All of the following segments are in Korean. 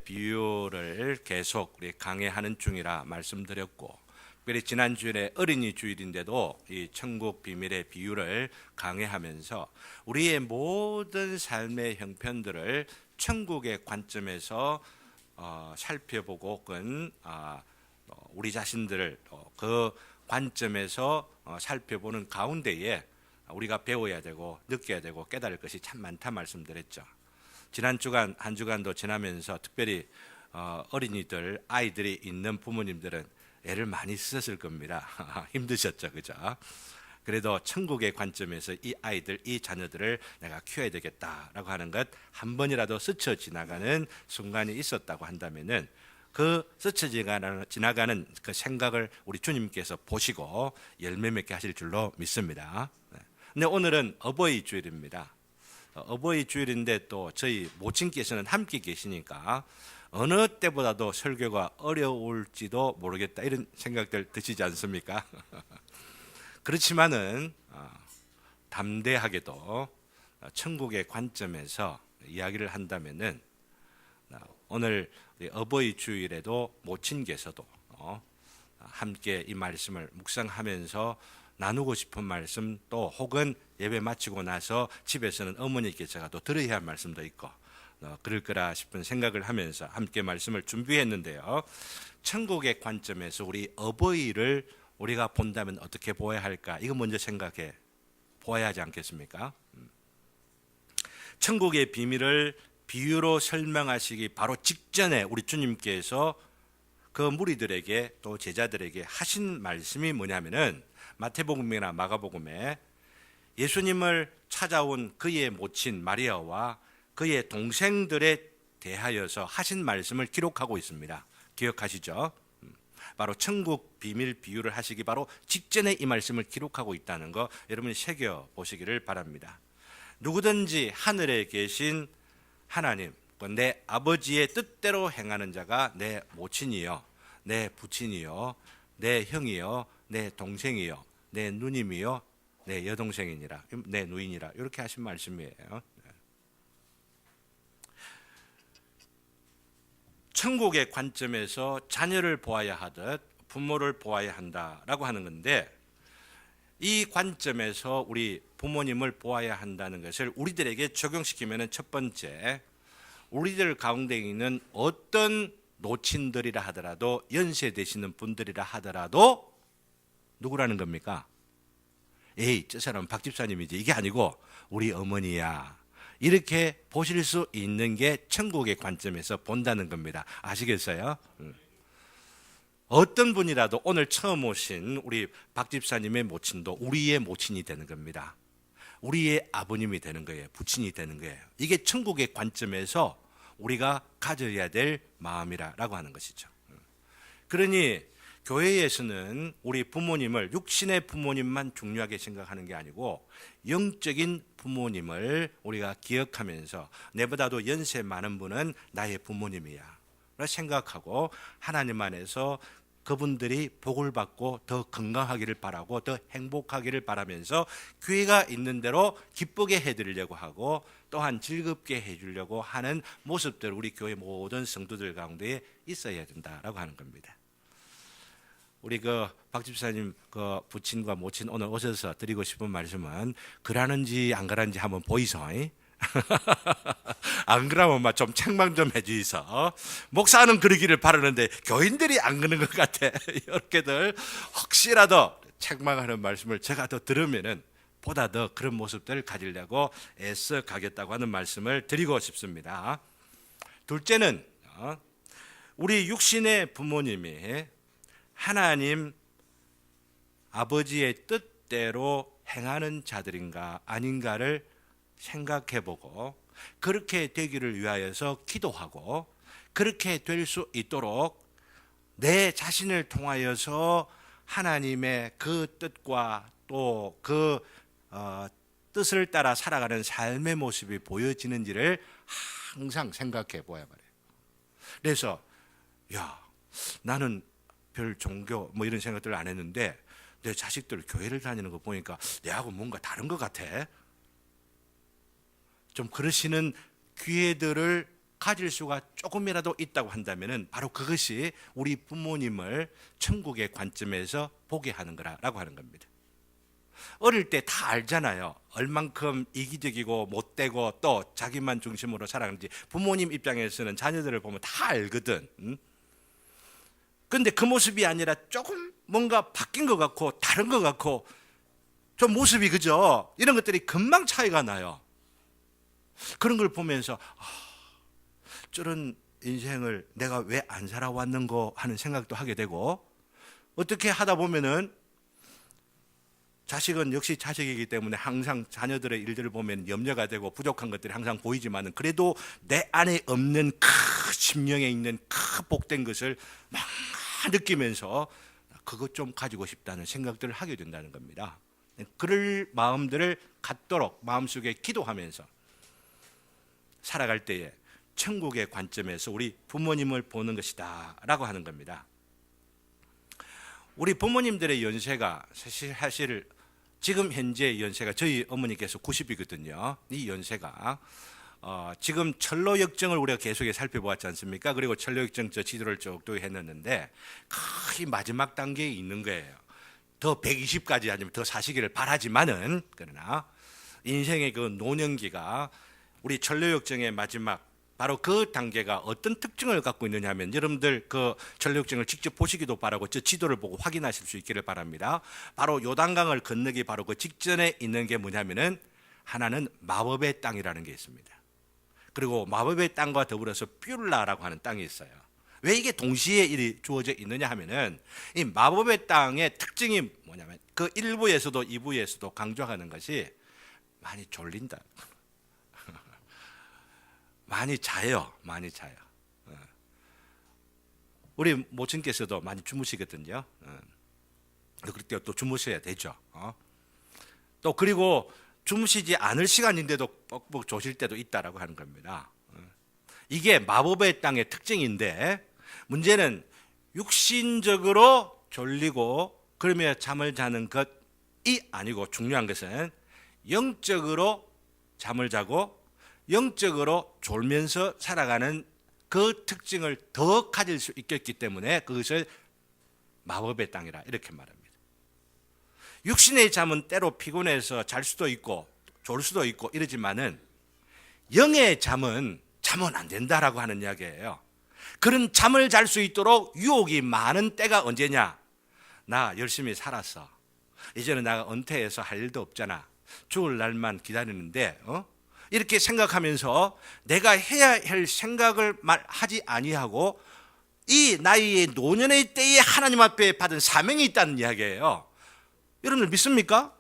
비유를 계속 우리 강해하는 중이라 말씀드렸고, 특별히 지난 주일에 어린이 주일인데도 이 천국 비밀의 비유를 강해하면서 우리의 모든 삶의 형편들을 천국의 관점에서 살펴보고 혹은 우리 자신들을 그 관점에서 살펴보는 가운데에 우리가 배워야 되고 느껴야 되고 깨달을 것이 참 많다 말씀드렸죠. 지난 주간 한 주간도 지나면서 특별히 어린이들 아이들이 있는 부모님들은 애를 많이 쓰셨을 겁니다. 힘드셨죠, 그죠? 그래도 천국의 관점에서 이 아이들, 이 자녀들을 내가 키워야 되겠다라고 하는 것 한 번이라도 스쳐 지나가는 순간이 있었다고 한다면은 그 스쳐 지나가는 그 생각을 우리 주님께서 보시고 열매 맺게 하실 줄로 믿습니다. 근데 오늘은 어버이 주일입니다. 어버이 주일인데 또 저희 모친께서는 함께 계시니까 어느 때보다도 설교가 어려울지도 모르겠다 이런 생각들 드시지 않습니까? 그렇지만은 담대하게도 천국의 관점에서 이야기를 한다면은 오늘 어버이 주일에도 모친께서도 함께 이 말씀을 묵상하면서 나누고 싶은 말씀 또 혹은 예배 마치고 나서 집에서는 어머니께서 또 들어야 할 말씀도 있고 그럴 거라 싶은 생각을 하면서 함께 말씀을 준비했는데요. 천국의 관점에서 우리 어버이를 우리가 본다면 어떻게 보아야 할까? 이거 먼저 생각해 보아야 하지 않겠습니까? 천국의 비밀을 비유로 설명하시기 바로 직전에 우리 주님께서 그 무리들에게 또 제자들에게 하신 말씀이 뭐냐면은 마태복음이나 마가복음에 예수님을 찾아온 그의 모친 마리아와 그의 동생들에 대하여서 하신 말씀을 기록하고 있습니다. 기억하시죠? 바로 천국 비밀 비유를 하시기 바로 직전에 이 말씀을 기록하고 있다는 거 여러분이 새겨 보시기를 바랍니다. 누구든지 하늘에 계신 하나님, 내 아버지의 뜻대로 행하는 자가 내 모친이요, 내 부친이요, 내 형이요, 내 동생이요, 내 누님이요, 내 여동생이니라, 내 누인이라 이렇게 하신 말씀이에요. 천국의 관점에서 자녀를 보아야 하듯 부모를 보아야 한다라고 하는 건데, 이 관점에서 우리 부모님을 보아야 한다는 것을 우리들에게 적용시키면 첫 번째, 우리들 가운데 있는 어떤 노친들이라 하더라도 연세 되시는 분들이라 하더라도 누구라는 겁니까? 에이, 저 사람은 박 집사님이지, 이게 아니고 우리 어머니야, 이렇게 보실 수 있는 게 천국의 관점에서 본다는 겁니다. 아시겠어요? 어떤 분이라도 오늘 처음 오신 우리 박 집사님의 모친도 우리의 모친이 되는 겁니다. 우리의 아버님이 되는 거예요. 부친이 되는 거예요. 이게 천국의 관점에서 우리가 가져야 될 마음이라고 하는 것이죠. 그러니 교회에서는 우리 부모님을 육신의 부모님만 중요하게 생각하는 게 아니고 영적인 부모님을 우리가 기억하면서 내보다도 연세 많은 분은 나의 부모님이야 생각하고 하나님 안에서 그분들이 복을 받고 더 건강하기를 바라고 더 행복하기를 바라면서 교회가 있는 대로 기쁘게 해드리려고 하고 또한 즐겁게 해주려고 하는 모습들 우리 교회 모든 성도들 가운데 있어야 된다라고 하는 겁니다. 우리 박 집사님 부친과 모친 오늘 오셔서 드리고 싶은 말씀은 그러는지 안 그러는지 한번 보이소. 안 그러면 좀 책망 좀 해주이소. 목사는 그러기를 바라는데 교인들이 안 그러는 것 같아. 이렇게들 혹시라도 책망하는 말씀을 제가 더 들으면은 보다 더 그런 모습들을 가지려고 애써 가겠다고 하는 말씀을 드리고 싶습니다. 둘째는 우리 육신의 부모님이 하나님 아버지의 뜻대로 행하는 자들인가 아닌가를 생각해보고 그렇게 되기를 위하여서 기도하고 그렇게 될 수 있도록 내 자신을 통하여서 하나님의 그 뜻과 또 그 뜻을 따라 살아가는 삶의 모습이 보여지는지를 항상 생각해 보아야 말이에요. 그래서 나는 별 종교 뭐 이런 생각들을 안 했는데 내 자식들 교회를 다니는 거 보니까 내하고 뭔가 다른 것 같아. 좀 그러시는 기회들을 가질 수가 조금이라도 있다고 한다면은 바로 그것이 우리 부모님을 천국의 관점에서 보게 하는 거라고 하는 겁니다. 어릴 때 다 알잖아요. 얼만큼 이기적이고 못되고 또 자기만 중심으로 살아가는지 부모님 입장에서는 자녀들을 보면 다 알거든. 그런데 그 모습이 아니라 조금 뭔가 바뀐 것 같고 다른 것 같고 좀 모습이 그죠? 이런 것들이 금방 차이가 나요. 그런 걸 보면서 저런 인생을 내가 왜 안 살아왔는고 하는 생각도 하게 되고, 어떻게 하다 보면은 자식은 역시 자식이기 때문에 항상 자녀들의 일들을 보면 염려가 되고 부족한 것들이 항상 보이지만은 그래도 내 안에 없는 그 심령에 있는 그 복된 것을 막 느끼면서 그것 좀 가지고 싶다는 생각들을 하게 된다는 겁니다. 그럴 마음들을 갖도록 마음속에 기도하면서 살아갈 때에 천국의 관점에서 우리 부모님을 보는 것이다 라고 하는 겁니다. 우리 부모님들의 연세가 사실 지금 현재 연세가 저희 어머니께서 90이거든요. 이 연세가 지금 철로역정을 우리가 계속 살펴보았지 않습니까? 그리고 철로역정 저 지도를 쭉 했는데 거의 마지막 단계에 있는 거예요. 더 120까지 아니면 더 사시기를 바라지만은, 그러나 인생의 그 노년기가 우리 철로역정의 마지막 바로 그 단계가 어떤 특징을 갖고 있느냐 하면, 여러분들 그 전력증을 직접 보시기도 바라고 저 지도를 보고 확인하실 수 있기를 바랍니다. 바로 요단강을 건너기 바로 그 직전에 있는 게 뭐냐면은, 하나는 마법의 땅이라는 게 있습니다. 그리고 마법의 땅과 더불어서 뷸라라고 하는 땅이 있어요. 왜 이게 동시에 일이 주어져 있느냐 하면은, 이 마법의 땅의 특징이 뭐냐면 그 1부에서도 2부에서도 강조하는 것이 많이 졸린다. 많이 자요. 우리 모친께서도 많이 주무시거든요. 그럴 때 또 주무셔야 되죠. 또 그리고 주무시지 않을 시간인데도 뻑뻑 조실 때도 있다라고 하는 겁니다. 이게 마법의 땅의 특징인데, 문제는 육신적으로 졸리고 그러며 잠을 자는 것이 아니고, 중요한 것은 영적으로 잠을 자고 영적으로 졸면서 살아가는 그 특징을 더 가질 수 있겠기 때문에 그것을 마법의 땅이라 이렇게 말합니다. 육신의 잠은 때로 피곤해서 잘 수도 있고 졸 수도 있고 이러지만은 영의 잠은 자면 안 된다라고 하는 이야기예요. 그런 잠을 잘 수 있도록 유혹이 많은 때가 언제냐? 나 열심히 살았어. 이제는 내가 은퇴해서 할 일도 없잖아. 죽을 날만 기다리는데 이렇게 생각하면서 내가 해야 할 생각을 하지 아니하고 이 나이의 노년의 때에 하나님 앞에 받은 사명이 있다는 이야기예요. 여러분들 믿습니까?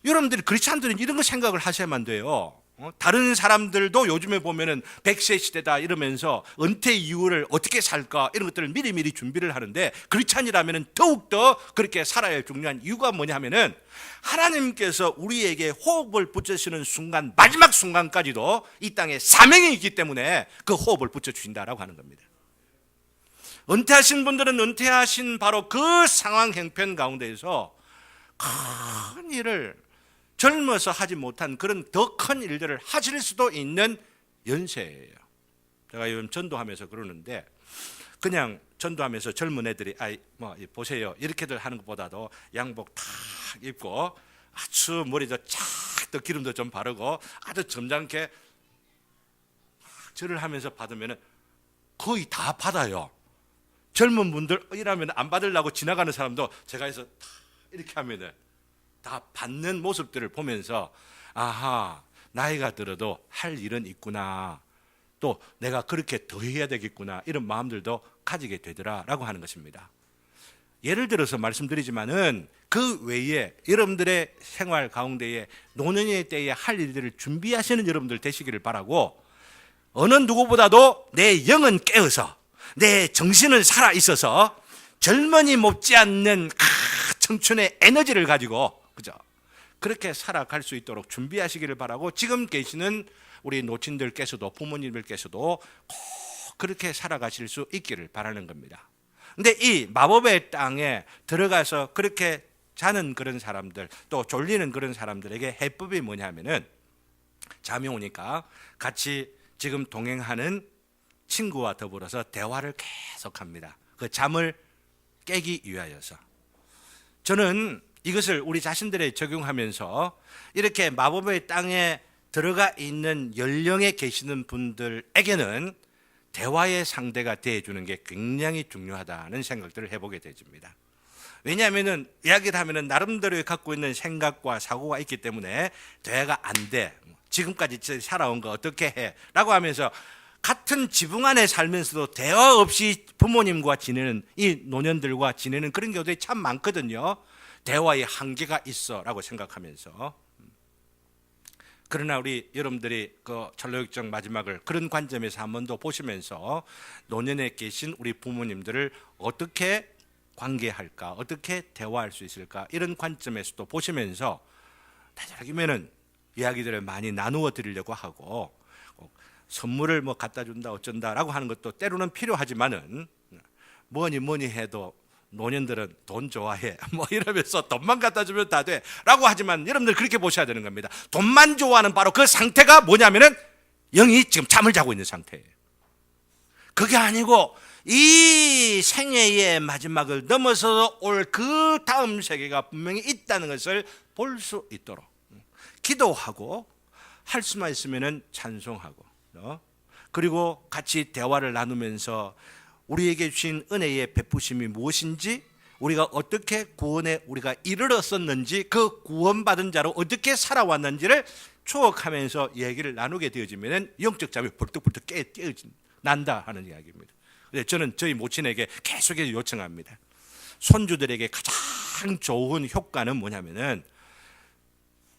여러분들이 크리스찬들은 이런 거 생각을 하셔야만 돼요. 다른 사람들도 요즘에 보면은 100세 시대다 이러면서 은퇴 이후를 어떻게 살까 이런 것들을 미리미리 준비를 하는데, 크리스찬이라면은 더욱더 그렇게 살아야 할 중요한 이유가 뭐냐 하면은, 하나님께서 우리에게 호흡을 붙여주시는 순간, 마지막 순간까지도 이 땅에 사명이 있기 때문에 그 호흡을 붙여주신다라고 하는 겁니다. 은퇴하신 분들은 은퇴하신 바로 그 상황 형편 가운데에서 큰 일을 젊어서 하지 못한 그런 더 큰 일들을 하실 수도 있는 연세예요. 제가 요즘 전도하면서 그러는데, 그냥 전도하면서 젊은 애들이 보세요 이렇게들 하는 것보다도 양복 탁 입고 아주 머리도 쫙 기름도 좀 바르고 아주 점잖게 절을 하면서 받으면 거의 다 받아요. 젊은 분들 이라면 안 받으려고 지나가는 사람도 제가 해서 이렇게 하면은 다 받는 모습들을 보면서, 아하, 나이가 들어도 할 일은 있구나, 또 내가 그렇게 더 해야 되겠구나, 이런 마음들도 가지게 되더라라고 하는 것입니다. 예를 들어서 말씀드리지만은 그 외에 여러분들의 생활 가운데에 노년의 때에 할 일들을 준비하시는 여러분들 되시기를 바라고, 어느 누구보다도 내 영은 깨어서 내 정신은 살아 있어서 젊은이 못지않는 청춘의 에너지를 가지고, 그죠? 그렇게 살아갈 수 있도록 준비하시기를 바라고, 지금 계시는 우리 노친들께서도 부모님들께서도 꼭 그렇게 살아가실 수 있기를 바라는 겁니다. 근데 이 마법의 땅에 들어가서 그렇게 자는 그런 사람들, 또 졸리는 그런 사람들에게 해법이 뭐냐면은, 잠이 오니까 같이 지금 동행하는 친구와 더불어서 대화를 계속합니다. 그 잠을 깨기 위하여서. 저는 이것을 우리 자신들에 적용하면서 이렇게 마법의 땅에 들어가 있는 연령에 계시는 분들에게는 대화의 상대가 되어주는 게 굉장히 중요하다는 생각들을 해보게 되집니다. 왜냐하면 이야기를 하면 나름대로 갖고 있는 생각과 사고가 있기 때문에 대화가 안 돼. 지금까지 살아온 거 어떻게 해? 라고 하면서 같은 지붕 안에 살면서도 대화 없이 부모님과 지내는 이 노년들과 지내는 그런 경우들이 참 많거든요. 대화의 한계가 있어 라고 생각하면서. 그러나 우리 여러분들이 그 전로역정 마지막을 그런 관점에서 한 번 더 보시면서 노년에 계신 우리 부모님들을 어떻게 관계할까, 어떻게 대화할 수 있을까, 이런 관점에서도 보시면서 나중에는 이야기들을 많이 나누어 드리려고 하고, 선물을 뭐 갖다 준다 어쩐다라고 하는 것도 때로는 필요하지만은 뭐니 해도 노년들은 돈 좋아해 뭐 이러면서 돈만 갖다 주면 다 돼 라고 하지만 여러분들 그렇게 보셔야 되는 겁니다. 돈만 좋아하는 바로 그 상태가 뭐냐면은 영이 지금 잠을 자고 있는 상태예요. 그게 아니고 이 생애의 마지막을 넘어서 올 그 다음 세계가 분명히 있다는 것을 볼 수 있도록 기도하고, 할 수만 있으면은 찬송하고, 그리고 같이 대화를 나누면서 우리에게 주신 은혜의 베푸심이 무엇인지, 우리가 어떻게 구원에 우리가 이르렀었는지, 그 구원받은 자로 어떻게 살아왔는지를 추억하면서 얘기를 나누게 되어지면 영적 잠이 벌떡벌떡 난다 하는 이야기입니다. 저는 저희 모친에게 계속해서 요청합니다. 손주들에게 가장 좋은 효과는 뭐냐면은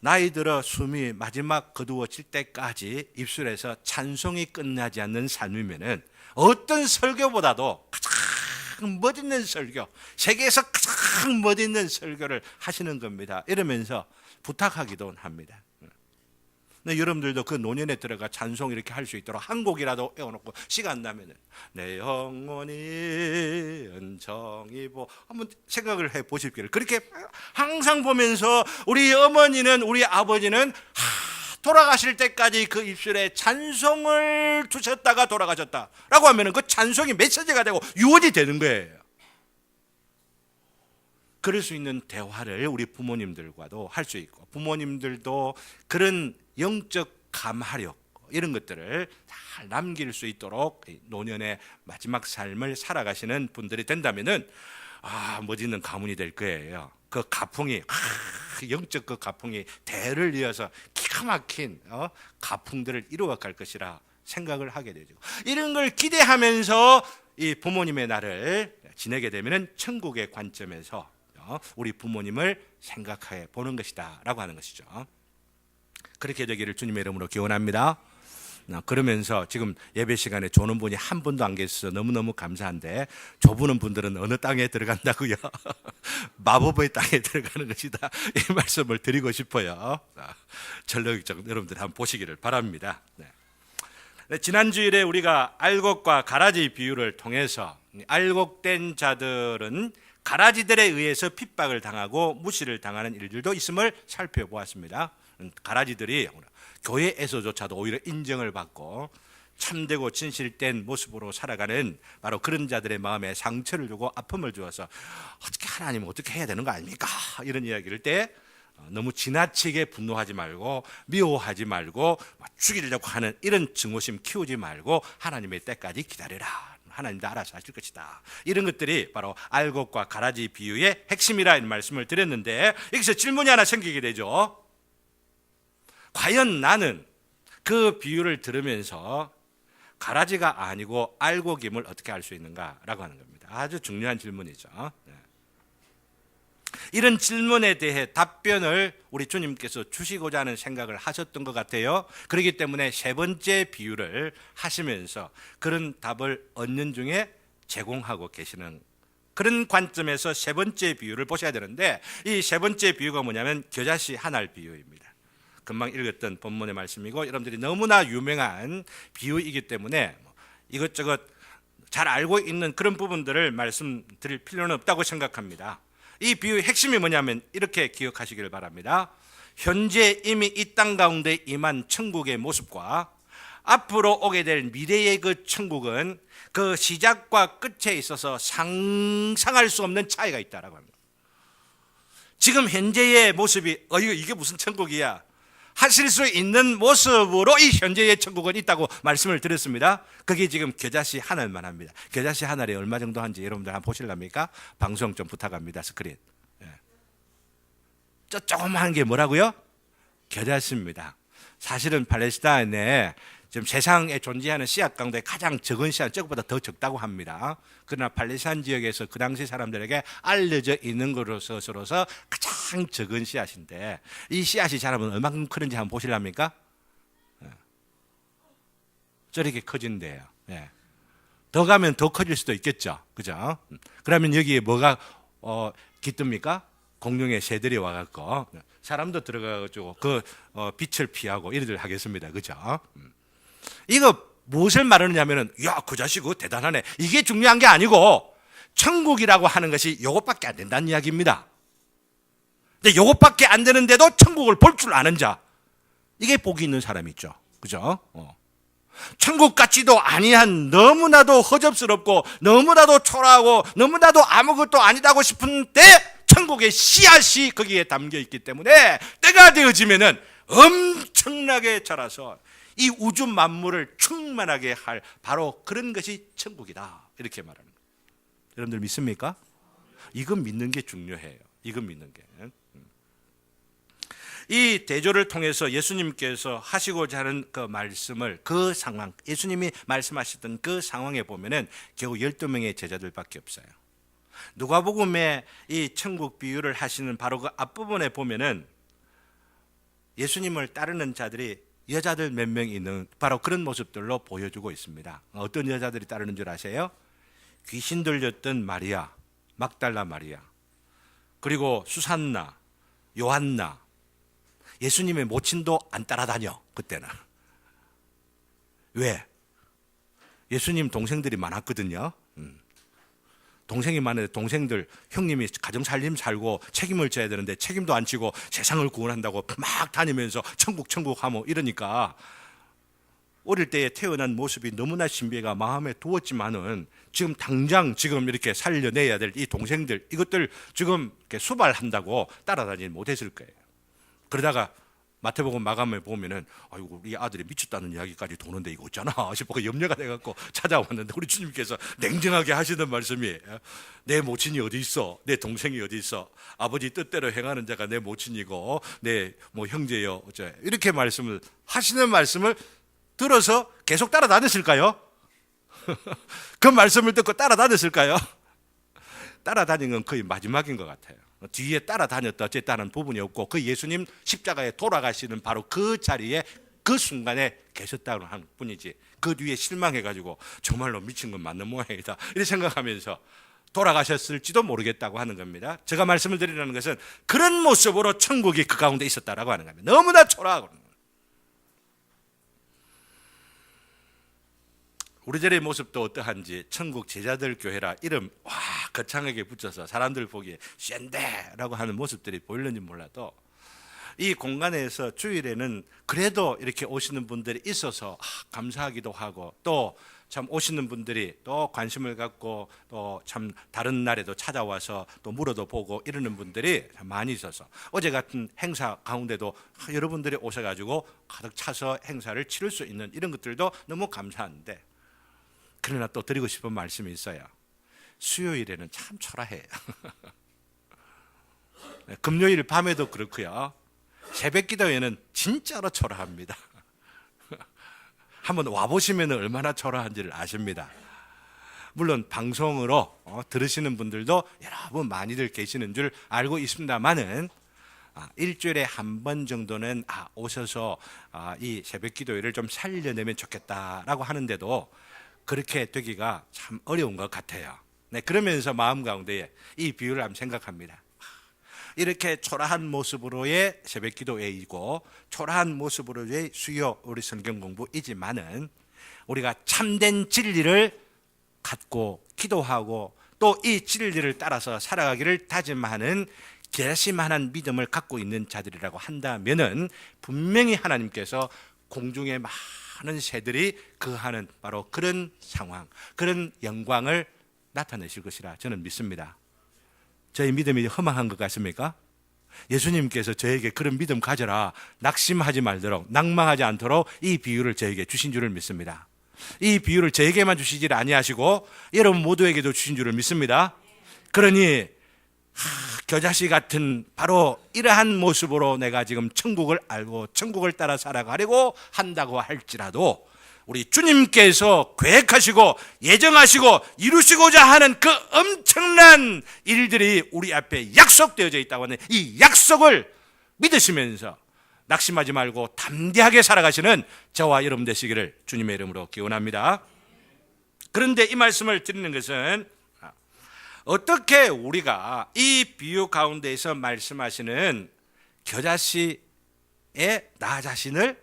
나이 들어 숨이 마지막 거두어질 때까지 입술에서 찬송이 끝나지 않는 삶이면은 어떤 설교보다도 가장 멋있는 설교, 세계에서 가장 멋있는 설교를 하시는 겁니다. 이러면서 부탁하기도 합니다. 네, 여러분들도 그 노년에 들어가 찬송 이렇게 할 수 있도록 한 곡이라도 외워놓고 시간 나면은 내 영혼이 은총이 보 한번 생각을 해 보십시오. 그렇게 항상 보면서 우리 어머니는, 우리 아버지는 돌아가실 때까지 그 입술에 찬송을 두셨다가 돌아가셨다라고 하면은 그 찬송이 메시지가 되고 유언이 되는 거예요. 그럴 수 있는 대화를 우리 부모님들과도 할 수 있고, 부모님들도 그런 영적 감화력 이런 것들을 잘 남길 수 있도록 노년의 마지막 삶을 살아가시는 분들이 된다면은 멋있는 가문이 될 거예요. 그 가풍이 영적 그 가풍이 대를 이어서 기가 막힌 가풍들을 이루어갈 것이라 생각을 하게 되죠. 이런 걸 기대하면서 이 부모님의 날을 지내게 되면은 천국의 관점에서 우리 부모님을 생각해 보는 것이다 라고 하는 것이죠. 그렇게 되기를 주님의 이름으로 기원합니다. 그러면서 지금 예배 시간에 조는 분이 한 분도 안 계셔서 너무너무 감사한데, 조부는 분들은 어느 땅에 들어간다고요? 마법의 땅에 들어가는 것이다, 이 말씀을 드리고 싶어요. 전력적 여러분들 한번 보시기를 바랍니다. 지난 주일에 우리가 알곡과 가라지 비유를 통해서 알곡된 자들은 가라지들에 의해서 핍박을 당하고 무시를 당하는 일들도 있음을 살펴보았습니다. 가라지들이 교회에서조차도 오히려 인정을 받고 참되고 진실된 모습으로 살아가는 바로 그런 자들의 마음에 상처를 주고 아픔을 주어서 어떻게 하나님 어떻게 해야 되는 거 아닙니까? 이런 이야기를 때 너무 지나치게 분노하지 말고 미워하지 말고 죽이려고 하는 이런 증오심 키우지 말고 하나님의 때까지 기다려라. 하나님도 알아서 하실 것이다. 이런 것들이 바로 알곡과 가라지 비유의 핵심이라 는 말씀을 드렸는데, 여기서 질문이 하나 생기게 되죠. 과연 나는 그 비유를 들으면서 가라지가 아니고 알곡임을 어떻게 알 수 있는가라고 하는 겁니다. 아주 중요한 질문이죠. 이런 질문에 대해 답변을 우리 주님께서 주시고자 하는 생각을 하셨던 것 같아요. 그렇기 때문에 세 번째 비유를 하시면서 그런 답을 얻는 중에 제공하고 계시는 그런 관점에서 세 번째 비유를 보셔야 되는데, 이 세 번째 비유가 뭐냐면 겨자씨 한 알 비유입니다. 금방 읽었던 본문의 말씀이고 여러분들이 너무나 유명한 비유이기 때문에 이것저것 잘 알고 있는 그런 부분들을 말씀드릴 필요는 없다고 생각합니다. 이 비유의 핵심이 뭐냐면 이렇게 기억하시기를 바랍니다. 현재 이미 이 땅 가운데 임한 천국의 모습과 앞으로 오게 될 미래의 그 천국은 그 시작과 끝에 있어서 상상할 수 없는 차이가 있다라고 합니다. 지금 현재의 모습이 이게 무슨 천국이야 하실 수 있는 모습으로 이 현재의 천국은 있다고 말씀을 드렸습니다. 그게 지금 겨자씨 하늘만 합니다. 겨자씨 하늘이 얼마 정도 한지 여러분들 한번 보실랍니까? 방송 좀 부탁합니다. 스크린. 저 조그만 게 뭐라고요? 겨자씨입니다. 사실은 팔레스타인에 지금 세상에 존재하는 씨앗 가운데 가장 적은 씨앗은 저것보다 더 적다고 합니다. 그러나 팔레스타인 지역에서 그 당시 사람들에게 알려져 있는 것으로서 가장 적은 씨앗인데 이 씨앗이 자라면 얼마큼 크는지 한번 보실랍니까? 저렇게 커진대요. 더 가면 더 커질 수도 있겠죠. 그죠? 그러면 여기에 뭐가 깃듭니까? 공룡의 새들이 와갖고 사람도 들어가가지고 그 빛을 피하고 이러들 하겠습니다. 그죠? 이거 무엇을 말하느냐면은 그 자식 그거 대단하네. 이게 중요한 게 아니고 천국이라고 하는 것이 요것밖에 안 된다는 이야기입니다. 근데 요것밖에 안 되는데도 천국을 볼 줄 아는 자, 이게 복이 있는 사람이 있죠. 그죠? 천국 같지도 아니한 너무나도 허접스럽고 너무나도 초라하고 너무나도 아무것도 아니다고 싶은데 천국의 씨앗이 거기에 담겨 있기 때문에 때가 되어지면은 엄청나게 자라서 이 우주 만물을 충만하게 할 바로 그런 것이 천국이다. 이렇게 말하는 거예요. 여러분들 믿습니까? 이건 믿는 게 중요해요. 이건 믿는 게. 이 대조를 통해서 예수님께서 하시고자 하는 그 말씀을 그 상황, 예수님이 말씀하셨던 그 상황에 보면은 겨우 12명의 제자들밖에 없어요. 누가복음에 이 천국 비유를 하시는 바로 그 앞부분에 보면은 예수님을 따르는 자들이 여자들 몇 명 있는 바로 그런 모습들로 보여주고 있습니다. 어떤 여자들이 따르는 줄 아세요? 귀신 들렸던 마리아, 막달라 마리아, 그리고 수산나, 요한나. 예수님의 모친도 안 따라다녀 그때는. 왜? 예수님 동생들이 많았거든요. 동생이 많은데 동생들 형님이 가정 살림 살고 책임을 져야 되는데 책임도 안 지고 세상을 구원한다고 막 다니면서 천국 하고 이러니까 어릴 때에 태어난 모습이 너무나 신비가 마음에 두었지만은 지금 당장 지금 이렇게 살려내야 될 이 동생들 이것들 지금 이렇게 수발한다고 따라다니지 못했을 거예요. 그러다가 마태복음 마감에 보면은 아이고 우리 아들이 미쳤다는 이야기까지 도는데 이거 있잖아 싶어 염려가 돼갖고 찾아왔는데 우리 주님께서 냉정하게 하시는 말씀이 내 모친이 어디 있어? 내 동생이 어디 있어? 아버지 뜻대로 행하는 자가 내 모친이고 내 뭐 형제요 어째 이렇게 말씀을 하시는 말씀을 들어서 계속 따라다녔을까요? 그 말씀을 듣고 따라다녔을까요? 따라다닌 건 거의 마지막인 것 같아요. 뒤에 따라다녔다 어쨌다는 부분이 없고 그 예수님 십자가에 돌아가시는 바로 그 자리에 그 순간에 계셨다고 하는 뿐이지 그 뒤에 실망해가지고 정말로 미친 건 맞는 모양이다 이렇게 생각하면서 돌아가셨을지도 모르겠다고 하는 겁니다. 제가 말씀을 드리려는 것은 그런 모습으로 천국이 그 가운데 있었다라고 하는 겁니다. 너무나 초라하고 우리들의 모습도 어떠한지 천국 제자들 교회라 이름 거창하게 붙여서 사람들 보기에 센데라고 하는 모습들이 보이는지 몰라도 이 공간에서 주일에는 그래도 이렇게 오시는 분들이 있어서 감사하기도 하고 또 참 오시는 분들이 또 관심을 갖고 또 참 다른 날에도 찾아와서 또 물어도 보고 이러는 분들이 참 많이 있어서 어제 같은 행사 가운데도 여러분들이 오셔가지고 가득 차서 행사를 치를 수 있는 이런 것들도 너무 감사한데 그러나 또 드리고 싶은 말씀이 있어요. 수요일에는 참 초라해요. 금요일 밤에도 그렇고요. 새벽 기도에는 진짜로 초라합니다. 한번 와보시면 얼마나 초라한지를 아십니다. 물론 방송으로 들으시는 분들도 여러분 많이들 계시는 줄 알고 있습니다만은 일주일에 한 번 정도는 오셔서 이 새벽 기도회를 좀 살려내면 좋겠다라고 하는데도 그렇게 되기가 참 어려운 것 같아요. 네, 그러면서 마음 가운데 이 비유를 한번 생각합니다. 이렇게 초라한 모습으로의 새벽 기도회이고 초라한 모습으로의 수요 우리 성경 공부이지만은 우리가 참된 진리를 갖고 기도하고 또 이 진리를 따라서 살아가기를 다짐하는 결심하는 믿음을 갖고 있는 자들이라고 한다면은 분명히 하나님께서 공중에 많은 새들이 거하는 바로 그런 상황, 그런 영광을 나타내실 것이라 저는 믿습니다. 저희 믿음이 허망한 것 같습니까? 예수님께서 저에게 그런 믿음 가져라, 낙심하지 말도록, 낭망하지 않도록 이 비유를 저에게 주신 줄을 믿습니다. 이 비유를 저에게만 주시지 아니하시고 여러분 모두에게도 주신 줄을 믿습니다. 그러니 겨자씨 같은 바로 이러한 모습으로 내가 지금 천국을 알고 천국을 따라 살아가려고 한다고 할지라도 우리 주님께서 계획하시고 예정하시고 이루시고자 하는 그 엄청난 일들이 우리 앞에 약속되어져 있다고 하는 이 약속을 믿으시면서 낙심하지 말고 담대하게 살아가시는 저와 여러분 되시기를 주님의 이름으로 기원합니다. 그런데 이 말씀을 드리는 것은 어떻게 우리가 이 비유 가운데에서 말씀하시는 겨자씨에 나 자신을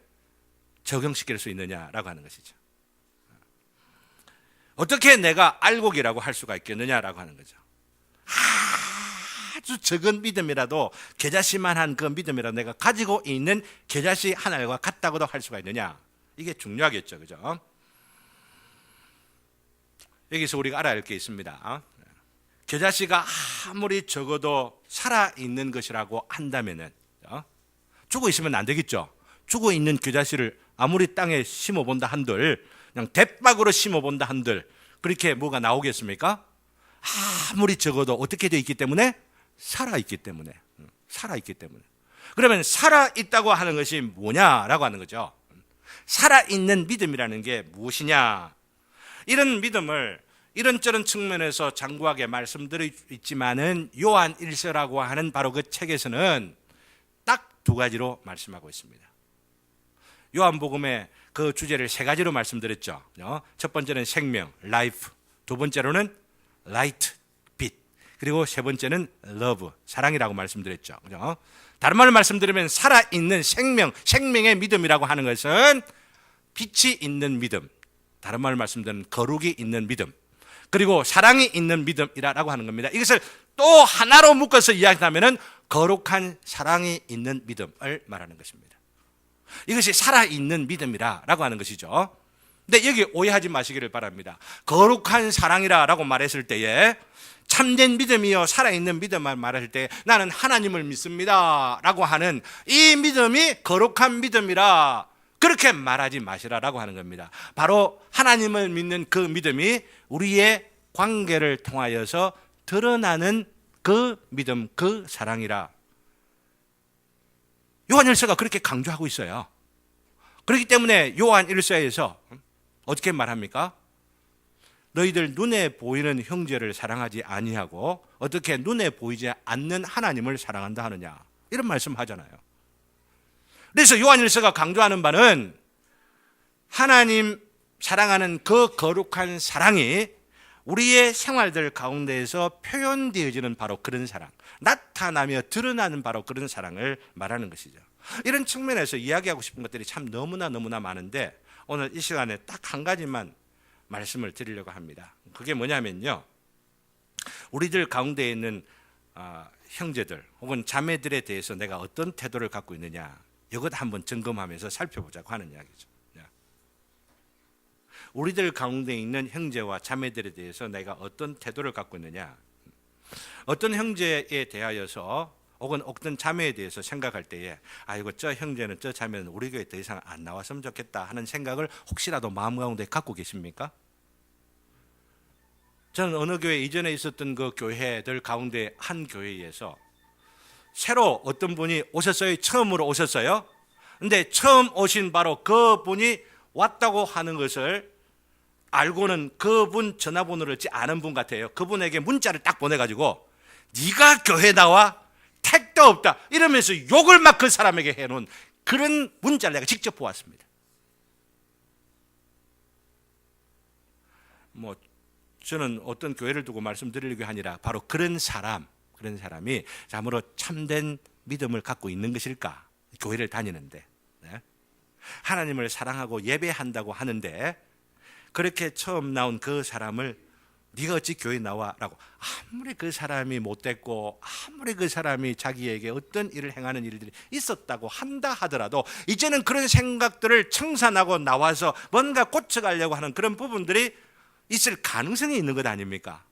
적용시킬 수 있느냐라고 하는 것이죠. 어떻게 내가 알곡이라고 할 수가 있겠느냐라고 하는 거죠. 아주 적은 믿음이라도 겨자씨만한 그 믿음이라도 내가 가지고 있는 겨자씨 하나와 같다고도 할 수가 있느냐, 이게 중요하겠죠, 그죠? 여기서 우리가 알아야 할 게 있습니다. 겨자씨가 아무리 적어도 살아있는 것이라고 한다면은 죽어 있으면 안 되겠죠. 죽어 있는 겨자씨를 아무리 땅에 심어본다 한들, 그냥 대박으로 심어본다 한들 그렇게 뭐가 나오겠습니까? 아무리 적어도 어떻게 되어 있기 때문에? 살아있기 때문에. 살아있기 때문에. 그러면 살아있다고 하는 것이 뭐냐라고 하는 거죠. 살아있는 믿음이라는 게 무엇이냐? 이런 믿음을 이런저런 측면에서 장구하게 말씀드리지만은 요한 1서라고 하는 바로 그 책에서는 딱 두 가지로 말씀하고 있습니다. 요한복음의 그 주제를 세 가지로 말씀드렸죠. 첫 번째는 생명, life. 두 번째로는 light, 빛. 그리고 세 번째는 love, 사랑이라고 말씀드렸죠. 그죠? 다른 말로 말씀드리면 살아있는 생명, 생명의 믿음이라고 하는 것은 빛이 있는 믿음. 다른 말로 말씀드리면 거룩이 있는 믿음. 그리고 사랑이 있는 믿음이라고 하는 겁니다. 이것을 또 하나로 묶어서 이야기하면 거룩한 사랑이 있는 믿음을 말하는 것입니다. 이것이 살아있는 믿음이라고 하는 것이죠. 근데 여기 오해하지 마시기를 바랍니다. 거룩한 사랑이라고 말했을 때에 참된 믿음이요 살아있는 믿음을 말할 때 나는 하나님을 믿습니다 라고 하는 이 믿음이 거룩한 믿음이라 그렇게 말하지 마시라라고 하는 겁니다. 바로 하나님을 믿는 그 믿음이 우리의 관계를 통하여서 드러나는 그 믿음, 그 사랑이라 요한 1서가 그렇게 강조하고 있어요. 그렇기 때문에 요한 1서에서 어떻게 말합니까? 너희들 눈에 보이는 형제를 사랑하지 아니하고 어떻게 눈에 보이지 않는 하나님을 사랑한다 하느냐, 이런 말씀 하잖아요. 그래서 요한 1서가 강조하는 바는 하나님 사랑하는 그 거룩한 사랑이 우리의 생활들 가운데에서 표현되어지는 바로 그런 사랑, 나타나며 드러나는 바로 그런 사랑을 말하는 것이죠. 이런 측면에서 이야기하고 싶은 것들이 참 너무나 많은데 오늘 이 시간에 딱 한 가지만 말씀을 드리려고 합니다. 그게 뭐냐면요, 우리들 가운데 있는 형제들 혹은 자매들에 대해서 내가 어떤 태도를 갖고 있느냐, 이것 한번 점검하면서 살펴보자고 하는 이야기죠. 우리들 가운데 있는 형제와 자매들에 대해서 내가 어떤 태도를 갖고 있느냐, 어떤 형제에 대하여서 혹은 어떤 자매에 대해서 생각할 때에 아이고 저 형제는 저 자매는 우리 교회 더 이상 안 나왔으면 좋겠다 하는 생각을 혹시라도 마음 가운데 갖고 계십니까? 저는 어느 교회 이전에 있었던 그 교회들 가운데 한 교회에서 새로 어떤 분이 오셨어요. 처음으로 오셨어요. 근데 처음 오신 바로 그분이 왔다고 하는 것을 알고는 그분 전화번호를 아는 분 같아요. 그분에게 문자를 딱 보내가지고 네가 교회 나와? 택도 없다 이러면서 욕을 막 그 사람에게 해놓은 그런 문자를 내가 직접 보았습니다. 저는 어떤 교회를 두고 말씀드리려고 아니라 바로 그런 사람이 참으로 참된 믿음을 갖고 있는 것일까? 교회를 다니는데 하나님을 사랑하고 예배한다고 하는데 그렇게 처음 나온 그 사람을 네가 어찌 교회 나와라고. 아무리 그 사람이 못됐고 아무리 그 사람이 자기에게 어떤 일을 행하는 일들이 있었다고 한다 하더라도 이제는 그런 생각들을 청산하고 나와서 뭔가 고쳐가려고 하는 그런 부분들이 있을 가능성이 있는 것 아닙니까?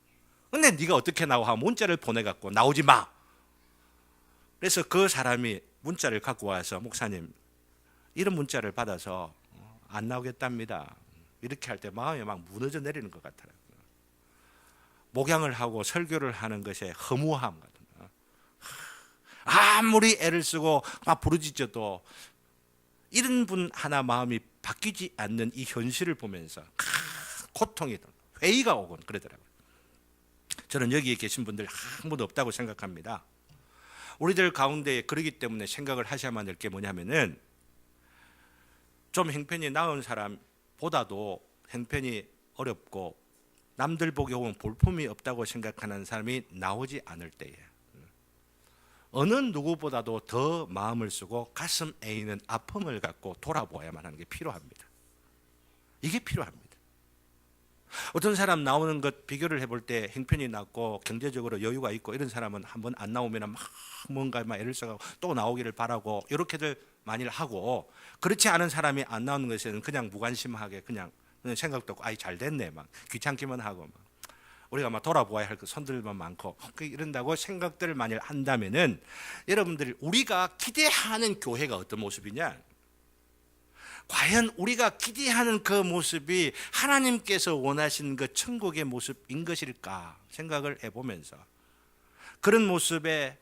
근데 네가 어떻게 나와? 문자를 보내갖고 나오지 마. 그래서 그 사람이 문자를 갖고 와서 목사님 이런 문자를 받아서 안 나오겠답니다. 이렇게 할 때 마음이 막 무너져 내리는 것 같아요. 목양을 하고 설교를 하는 것에 허무함 같은 거. 아무리 애를 쓰고 막 부르짖어도 이런 분 하나 마음이 바뀌지 않는 이 현실을 보면서 고통이 회의가 오곤 그러더라고요. 저는 여기에 계신 분들 아무도 없다고 생각합니다. 우리들 가운데 그러기 때문에 생각을 하셔야만 될 게 뭐냐면은 좀 형편이 나은 사람보다도 형편이 어렵고 남들 보기 보면 볼품이 없다고 생각하는 사람이 나오지 않을 때에 어느 누구보다도 더 마음을 쓰고 가슴 에이는 아픔을 갖고 돌아보아야만 하는 게 필요합니다. 이게 필요합니다. 어떤 사람 나오는 것 비교를 해볼 때 형편이 낮고 경제적으로 여유가 있고 이런 사람은 한번 안 나오면 막 뭔가 막 애를 써가고 또 나오기를 바라고 이렇게들 많이 하고, 그렇지 않은 사람이 안 나오는 것에는 그냥 무관심하게 그냥 생각도 없고 아이 잘 됐네 막 귀찮기만 하고 막 우리가 막 돌아보아야 할 그 손들만 많고 이런다고 생각들을 많이 한다면은 여러분들 우리가 기대하는 교회가 어떤 모습이냐, 과연 우리가 기대하는 그 모습이 하나님께서 원하시는 그 천국의 모습인 것일까 생각을 해보면서 그런 모습에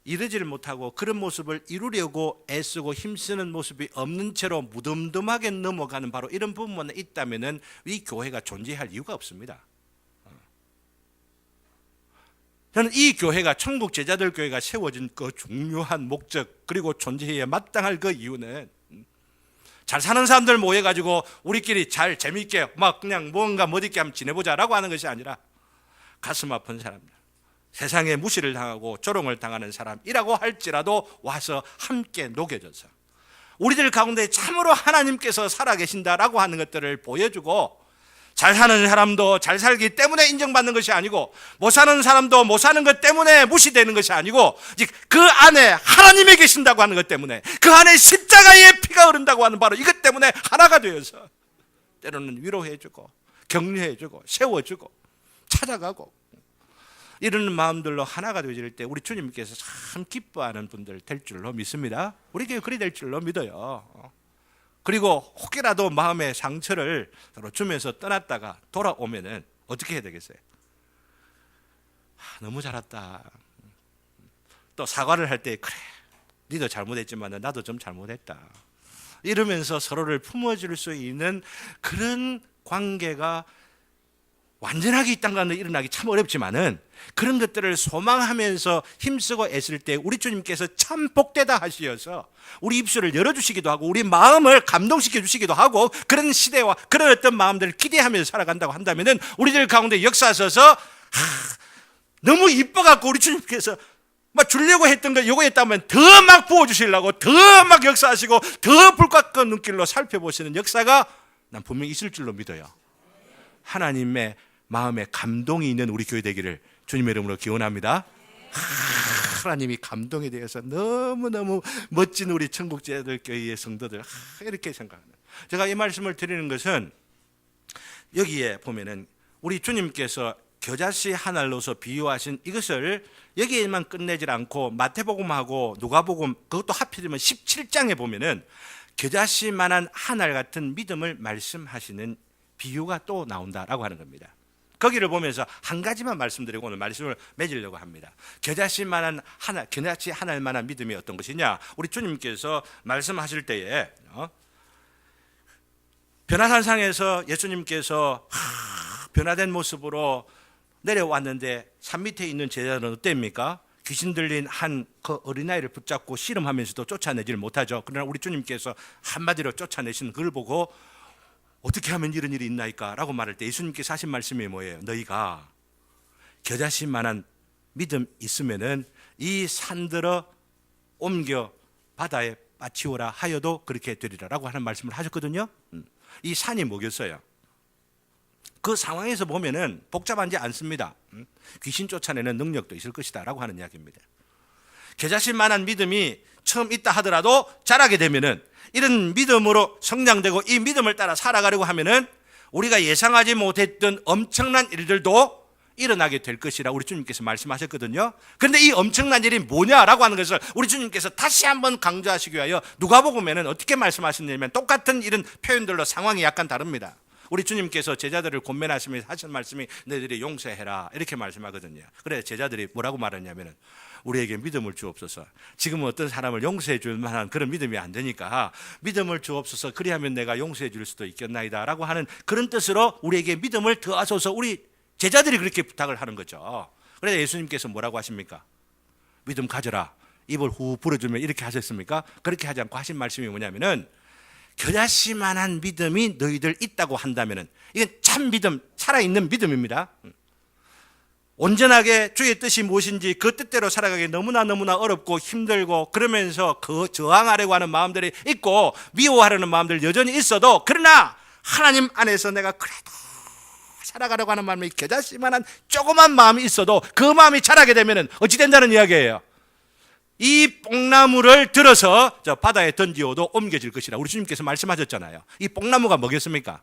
이르지를 못하고 그런 모습을 이루려고 애쓰고 힘쓰는 모습이 없는 채로 무덤덤하게 넘어가는 바로 이런 부분만 있다면 이 교회가 존재할 이유가 없습니다. 저는 이 교회가 천국 제자들 교회가 세워진 그 중요한 목적 그리고 존재해야 마땅할 그 이유는 잘 사는 사람들 모여가지고 우리끼리 잘 재미있게 막 그냥 뭔가 멋있게 한번 지내보자라고 하는 것이 아니라 가슴 아픈 사람들, 세상에 무시를 당하고 조롱을 당하는 사람이라고 할지라도 와서 함께 녹여져서 우리들 가운데 참으로 하나님께서 살아계신다라고 하는 것들을 보여주고, 잘 사는 사람도 잘 살기 때문에 인정받는 것이 아니고 못 사는 사람도 못 사는 것 때문에 무시되는 것이 아니고 그 안에 하나님이 계신다고 하는 것 때문에 그 안에 십자가의 피가 흐른다고 하는 바로 이것 때문에 하나가 되어서 때로는 위로해주고 격려해주고 세워주고 찾아가고 이런 마음들로 하나가 되어질 때 우리 주님께서 참 기뻐하는 분들 될 줄로 믿습니다. 우리 교회 그리 될 줄로 믿어요. 그리고 혹이라도 마음의 상처를 서로 주면서 떠났다가 돌아오면은 어떻게 해야 되겠어요? 너무 잘했다. 또 사과를 할 때 그래 니도 잘못했지만 나도 좀 잘못했다 이러면서 서로를 품어줄 수 있는 그런 관계가 완전하게 이 땅 가운데 일어나기 참 어렵지만은 그런 것들을 소망하면서 힘쓰고 애쓸 때 우리 주님께서 참 복되다 하시어서 우리 입술을 열어주시기도 하고 우리 마음을 감동시켜 주시기도 하고 그런 시대와 그런 어떤 마음들을 기대하면서 살아간다고 한다면은 우리들 가운데 역사하셔서 너무 이뻐갖고 우리 주님께서 막 주려고 했던 거 요구했다면 더 막 부어주시려고 더 막 역사하시고 더 불과 끈 눈길로 살펴보시는 역사가 난 분명히 있을 줄로 믿어요. 하나님의 마음에 감동이 있는 우리 교회 되기를 주님의 이름으로 기원합니다. 하나님이 감동이 되어서 너무너무 멋진 우리 천국제자들 교회의 성도들 이렇게 생각하는, 제가 이 말씀을 드리는 것은 여기에 보면은 우리 주님께서 겨자씨 한 알로서 비유하신 이것을 여기에만 끝내질 않고 마태복음하고 누가복음 그것도 하필이면 17장에 보면은 겨자씨만한 한 알 같은 믿음을 말씀하시는 비유가 또 나온다라고 하는 겁니다. 거기를 보면서 한 가지만 말씀드리고 오늘 말씀을 맺으려고 합니다. 겨자씨 한 알만한 믿음이 어떤 것이냐? 우리 주님께서 말씀하실 때에 변화산상에서 예수님께서 변화된 모습으로 내려왔는데 산 밑에 있는 제자들은 어땠습니까? 귀신 들린 한 그 어린아이를 붙잡고 씨름하면서도 쫓아내지를 못하죠. 그러나 우리 주님께서 한마디로 쫓아내시는 그걸 보고 어떻게 하면 이런 일이 있나이까? 라고 말할 때 예수님께서 하신 말씀이 뭐예요? 너희가 겨자씨만한 믿음 있으면은 이 산들어 옮겨 바다에 빠치우라 하여도 그렇게 되리라 라고 하는 말씀을 하셨거든요. 이 산이 뭐겠어요? 그 상황에서 보면은 복잡하지 않습니다. 귀신 쫓아내는 능력도 있을 것이다라고 하는 이야기입니다. 겨자씨만한 믿음이 처음 있다 하더라도 자라게 되면은 이런 믿음으로 성장되고 이 믿음을 따라 살아가려고 하면은 우리가 예상하지 못했던 엄청난 일들도 일어나게 될 것이라 우리 주님께서 말씀하셨거든요. 그런데 이 엄청난 일이 뭐냐라고 하는 것을 우리 주님께서 다시 한번 강조하시기 위하여 누가복음에는 어떻게 말씀하셨냐면 똑같은 이런 표현들로 상황이 약간 다릅니다. 우리 주님께서 제자들을 권면하시면서 하신 말씀이 너희들이 용서해라 이렇게 말씀하거든요. 그래 제자들이 뭐라고 말했냐면 우리에게 믿음을 주옵소서. 지금은 어떤 사람을 용서해 줄 만한 그런 믿음이 안 되니까 믿음을 주옵소서. 그리하면 내가 용서해 줄 수도 있겠나이다 라고 하는 그런 뜻으로 우리에게 믿음을 더하소서. 우리 제자들이 그렇게 부탁을 하는 거죠. 그래서 예수님께서 뭐라고 하십니까? 믿음 가져라. 입을 후 불어주면 이렇게 하셨습니까? 그렇게 하지 않고 하신 말씀이 뭐냐면은 겨자씨만한 믿음이 너희들 있다고 한다면은 이건 참 믿음, 살아있는 믿음입니다. 온전하게 주의 뜻이 무엇인지 그 뜻대로 살아가기 너무나 어렵고 힘들고 그러면서 그 저항하려고 하는 마음들이 있고 미워하려는 마음들 여전히 있어도 그러나 하나님 안에서 내가 그래도 살아가려고 하는 마음이 겨자씨만한 조그만 마음이 있어도 그 마음이 자라게 되면 어찌 된다는 이야기예요. 이 뽕나무를 들어서 저 바다에 던지어도 옮겨질 것이라 우리 주님께서 말씀하셨잖아요. 이 뽕나무가 뭐겠습니까?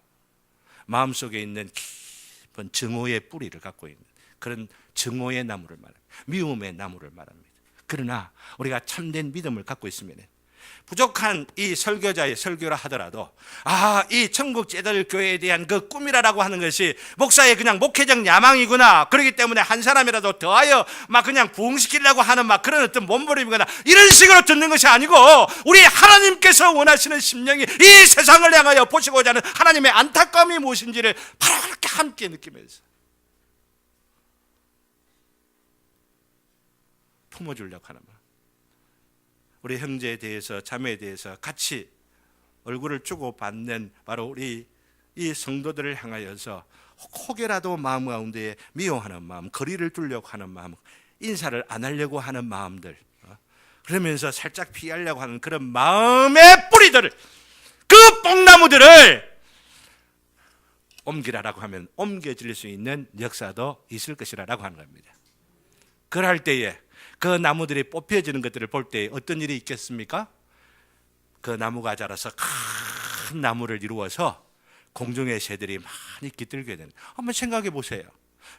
마음속에 있는 깊은 증오의 뿌리를 갖고 있는 그런 증오의 나무를 말합니다. 미움의 나무를 말합니다. 그러나 우리가 참된 믿음을 갖고 있으면 부족한 이 설교자의 설교라 하더라도 이 천국 제자들 교회에 대한 그 꿈이라고 하는 것이 목사의 그냥 목회적 야망이구나. 그렇기 때문에 한 사람이라도 더하여 막 그냥 부흥시키려고 하는 막 그런 어떤 몸부림이거나 이런 식으로 듣는 것이 아니고 우리 하나님께서 원하시는 심령이 이 세상을 향하여 보시고자 하는 하나님의 안타까움이 무엇인지를 바로 그렇게 함께 느끼면서 품어주려고 하는 마음. 우리 형제에 대해서 자매에 대해서 같이 얼굴을 주고받는 바로 우리 이 성도들을 향하여서 혹여라도 마음 가운데 미워하는 마음, 거리를 두려고 하는 마음, 인사를 안 하려고 하는 마음들, 그러면서 살짝 피하려고 하는 그런 마음의 뿌리들을, 그 뽕나무들을 옮기라라고 하면 옮겨질 수 있는 역사도 있을 것이라고 하는 겁니다. 그럴 때에 그 나무들이 뽑혀지는 것들을 볼 때 어떤 일이 있겠습니까? 그 나무가 자라서 큰 나무를 이루어서 공중의 새들이 많이 깃들게 되는. 한번 생각해 보세요.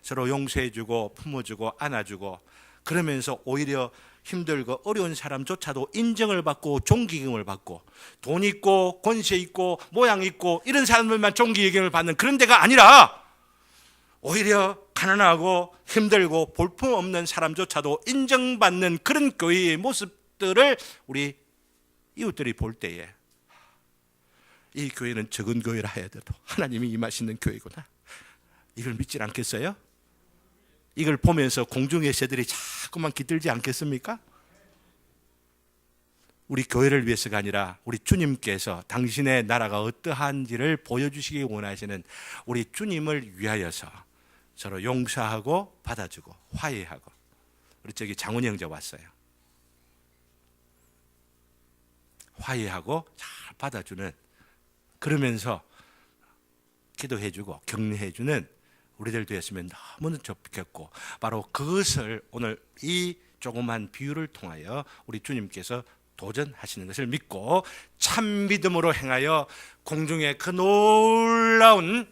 서로 용서해주고 품어주고 안아주고 그러면서 오히려 힘들고 어려운 사람조차도 인정을 받고 존경을 받고 돈 있고 권세 있고 모양 있고 이런 사람들만 존경을 받는 그런 데가 아니라 오히려 가난하고 힘들고 볼품없는 사람조차도 인정받는 그런 교회의 모습들을 우리 이웃들이 볼 때에 이 교회는 적은 교회라 해야 돼도 하나님이 임하시는 교회구나. 이걸 믿지 않겠어요? 이걸 보면서 공중의 새들이 자꾸만 깃들지 않겠습니까? 우리 교회를 위해서가 아니라 우리 주님께서 당신의 나라가 어떠한지를 보여주시기 원하시는 우리 주님을 위하여서 서로 용서하고 받아주고 화해하고. 우리 저기 장훈이 형제 왔어요. 화해하고 잘 받아주는, 그러면서 기도해주고 격려해주는 우리들 되었으면 너무나 좋겠고, 바로 그것을 오늘 이 조그만 비유를 통하여 우리 주님께서 도전하시는 것을 믿고 참 믿음으로 행하여 공중의 그 놀라운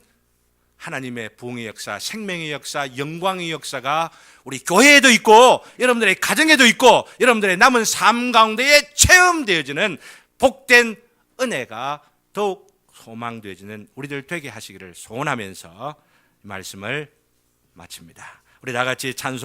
하나님의 부흥의 역사, 생명의 역사, 영광의 역사가 우리 교회에도 있고 여러분들의 가정에도 있고 여러분들의 남은 삶 가운데에 체험되어지는 복된 은혜가 더욱 소망되어지는 우리들 되게 하시기를 소원하면서 말씀을 마칩니다. 우리 다 같이 찬송